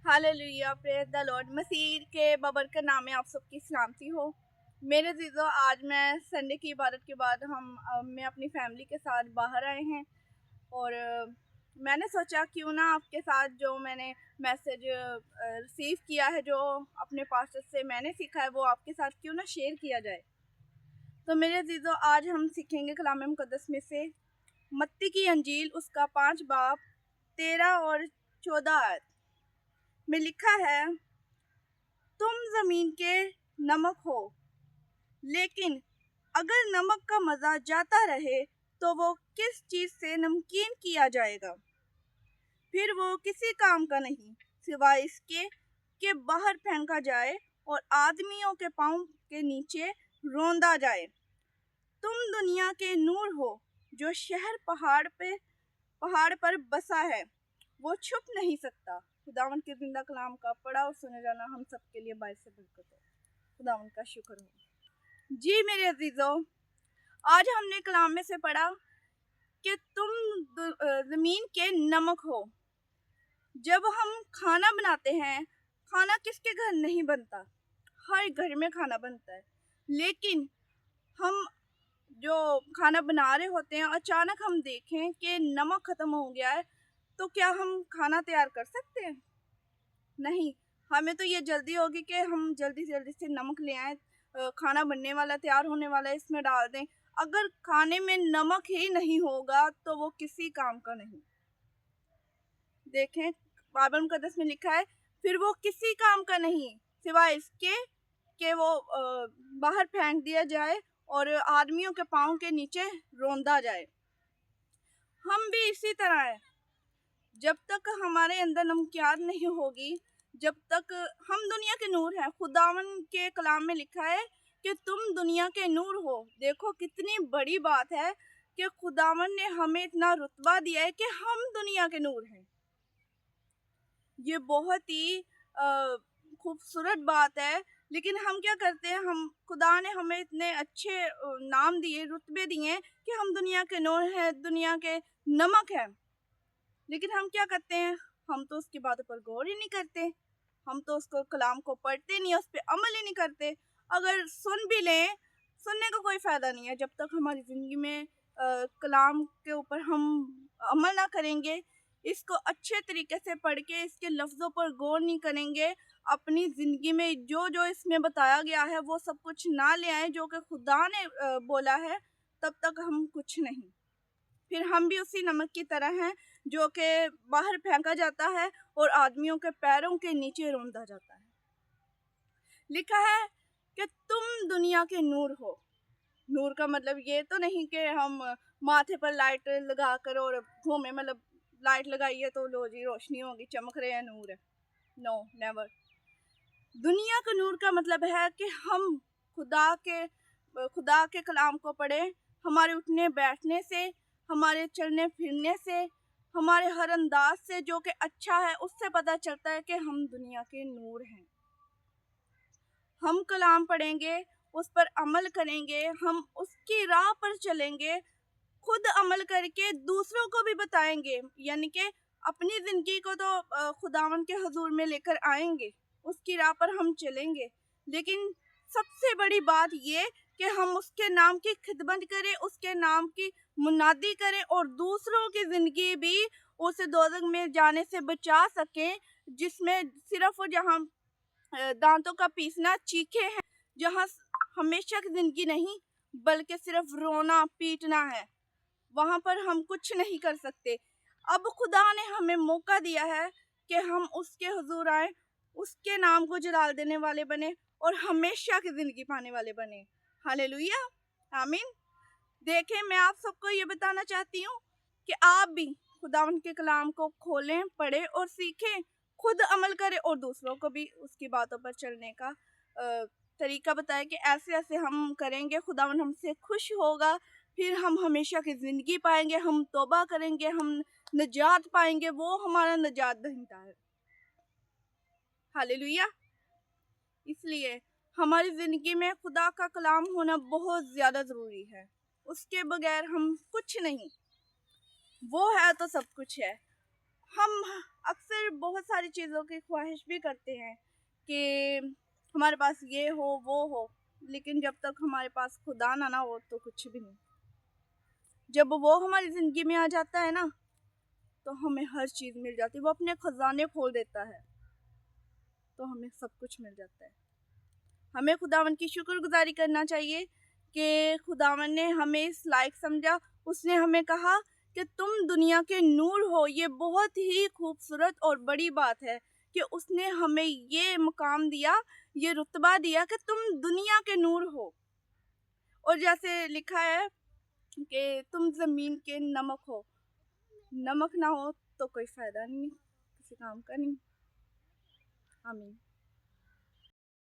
Hallelujah, praise the Lord. मसीह के बबरकत नाम में आप सबकी सलामती हो। मेरे जीजो, आज मैं संडे की इबादत के बाद मैं अपनी फैमिली के साथ बाहर आए हैं और मैंने सोचा क्यों ना आपके साथ जो मैंने मैसेज रिसीव किया है, जो अपने पास्टर से मैंने सीखा है, वो आपके साथ क्यों ना शेयर किया जाए। तो मेरे जीजो, आज हम सीखेंगे कलाम मुकद्दस में से मत्ती की अंजील, उसका 5 बाब 13 और 14 आयत में लिखा है, तुम जमीन के नमक हो, लेकिन अगर नमक का मजा जाता रहे तो वो किस चीज से नमकीन किया जाएगा। फिर वो किसी काम का नहीं, सिवाय इसके कि बाहर फेंका जाए और आदमियों के पांव के नीचे रौंदा जाए। तुम दुनिया के नूर हो। जो शहर पहाड़ पर बसा है, वो छुप नहीं सकता। खुदावन के जिंदा कलाम का पढ़ा और सुने जाना हम सबके लिए बायस बरकत हो। खुदावन का शुक्र हो। जी मेरे अजीजों, आज हमने कलाम में से पढ़ा कि तुम जमीन के नमक हो। जब हम खाना बनाते हैं, खाना किसके घर नहीं बनता, हर घर में खाना बनता है। लेकिन हम जो खाना बना रहे होते हैं, अचानक हम देखें कि नमक खत्म हो गया है, तो क्या हम खाना तैयार कर सकते हैं? नहीं। हमें तो ये जल्दी होगी कि हम जल्दी से नमक ले आएं, खाना बनने वाला तैयार होने वाला है, इसमें डाल दें। अगर खाने में नमक ही नहीं होगा तो वो किसी काम का नहीं। देखें, बाइबल मुकद्दस में लिखा है, फिर वो किसी काम का नहीं, सिवाय इसके कि वो बाहर फेंक दिया जाए और आदमियों के पाँव के नीचे रौंदा जाए। हम भी इसी तरह है। जब तक हमारे अंदर नमकियात नहीं होगी, जब तक हम दुनिया के नूर हैं। खुदावन के कलाम में लिखा है कि तुम दुनिया के नूर हो। देखो कितनी बड़ी बात है कि खुदावन ने हमें इतना रुतबा दिया है कि हम दुनिया के नूर हैं। ये बहुत ही खूबसूरत बात है। लेकिन हम क्या करते हैं, हम खुदा ने हमें इतने अच्छे नाम दिए, रुतबे दिए कि हम दुनिया के नूर हैं, दुनिया के नमक हैं। लेकिन हम क्या करते हैं, हम तो उसकी बातों पर गौर ही नहीं करते। हम तो उसको कलाम को पढ़ते नहीं, उस पर अमल ही नहीं करते। अगर सुन भी लें, सुनने का कोई फ़ायदा नहीं है जब तक हमारी ज़िंदगी में कलाम के ऊपर हम अमल ना करेंगे, इसको अच्छे तरीके से पढ़ के इसके लफ्ज़ों पर गौर नहीं करेंगे, अपनी ज़िंदगी में जो जो इसमें बताया गया है वो सब कुछ ना ले आए जो कि खुदा ने बोला है, तब तक हम कुछ नहीं। फिर हम भी उसी नमक की तरह हैं जो कि बाहर फेंका जाता है और आदमियों के पैरों के नीचे रौंदा जाता है। लिखा है कि तुम दुनिया के नूर हो। नूर का मतलब ये तो नहीं कि हम माथे पर लाइट लगाकर और घूमे, मतलब लाइट लगाई है तो लो जी रोशनी होगी, चमक रहे हैं, नूर है। No, never. दुनिया का नूर का मतलब है कि हम खुदा के कलाम को पढ़े। हमारे उठने बैठने से, हमारे चलने फिरने से, हमारे हर अंदाज से जो कि अच्छा है, उससे पता चलता है कि हम दुनिया के नूर हैं। हम कलाम पढ़ेंगे, उस पर अमल करेंगे, हम उसकी राह पर चलेंगे, खुद अमल करके दूसरों को भी बताएंगे। यानी कि अपनी ज़िंदगी को तो खुदावन के हुजूर में लेकर आएंगे, उसकी राह पर हम चलेंगे। लेकिन सबसे बड़ी बात ये कि हम उसके नाम की खिदमत करें, उसके नाम की मुनादी करें और दूसरों की ज़िंदगी भी उसे दोज़ख में जाने से बचा सकें, जिसमें सिर्फ और जहाँ दांतों का पीसना, चीखे हैं, जहाँ हमेशा की ज़िंदगी नहीं बल्कि सिर्फ रोना पीटना है, वहाँ पर हम कुछ नहीं कर सकते। अब खुदा ने हमें मौका दिया है कि हम उसके हुजूर आए, उसके नाम को जलाल देने वाले बने और हमेशा की ज़िंदगी पाने वाले बने। हालेलुया, आमीन। देखें, मैं आप सबको ये बताना चाहती हूँ कि आप भी खुदावन के कलाम को खोलें, पढ़ें और सीखें, खुद अमल करें और दूसरों को भी उसकी बातों पर चलने का तरीका बताएं कि ऐसे ऐसे हम करेंगे, खुदावन हमसे खुश होगा, फिर हम हमेशा की ज़िंदगी पाएंगे, हम तौबा करेंगे, हम निजात पाएंगे, वो हमारा निजात दहिंदा है। हालेलुया। इसलिए हमारी ज़िंदगी में खुदा का कलाम होना बहुत ज़्यादा ज़रूरी है। उसके बगैर हम कुछ नहीं, वो है तो सब कुछ है। हम अक्सर बहुत सारी चीज़ों की ख्वाहिश भी करते हैं कि हमारे पास ये हो वो हो, लेकिन जब तक हमारे पास खुदा ना हो तो कुछ भी नहीं। जब वो हमारी ज़िंदगी में आ जाता है ना, तो हमें हर चीज़ मिल जाती है। वो अपने खजाने खोल देता है, तो हमें सब कुछ मिल जाता है। हमें खुदावन की शुक्रगुज़ारी करना चाहिए कि खुदावन ने हमें इस लायक समझा। उसने हमें कहा कि तुम दुनिया के नूर हो। ये बहुत ही खूबसूरत और बड़ी बात है कि उसने हमें ये मुकाम दिया, ये रुतबा दिया कि तुम दुनिया के नूर हो। और जैसे लिखा है कि तुम ज़मीन के नमक हो। नमक ना हो तो कोई फ़ायदा नहीं, किसी काम का नहीं। आमीन।